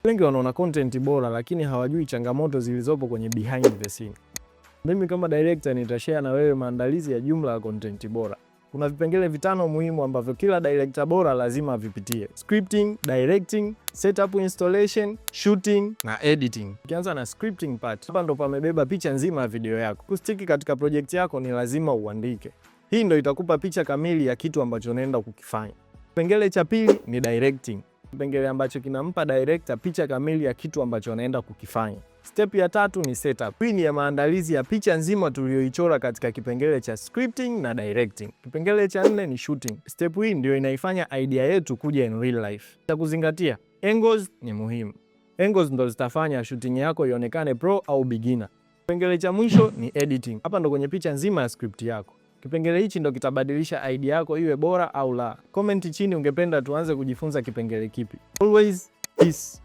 Wengi wanaona content bora lakini hawajui changamoto zilizopo kwenye behind the scene. Mimi kama director nitashare na wewe maandalizi ya jumla ya content bora. Kuna vipengele vitano muhimu ambavyo kila director bora lazima avipitie: scripting, directing, setup, installation, shooting na editing. Ukianza na scripting part, hapa ndo pamebeba picha nzima ya video yako. Kustiki katika project yako ni lazima uandike. Hii ndo itakupa picha kamili ya kitu ambacho unaenda kukifanya. Kipengele cha pili ni directing. Kipengele ambacho kinampa director picha kamili ya kitu ambacho anaenda kukifanya. Step ya tatu ni setup. Hii ni ya maandalizi ya picha nzima tuliyoichora katika kipengele cha scripting na directing. Kipengele cha nne ni shooting. Step hii ndio inaifanya idea yetu kuja in real life. Cha kuzingatia, angles ni muhimu. Angles ndo zitafanya shooting yako ionekane pro au beginner. Kipengele cha mwisho ni editing. Hapa ndo kwenye picha nzima ya script yako. Kipengele hichi ndo kitabadilisha idea yako iwe bora au la. Comment chini ungependa tuanze kujifunza kipengele kipi. Always peace.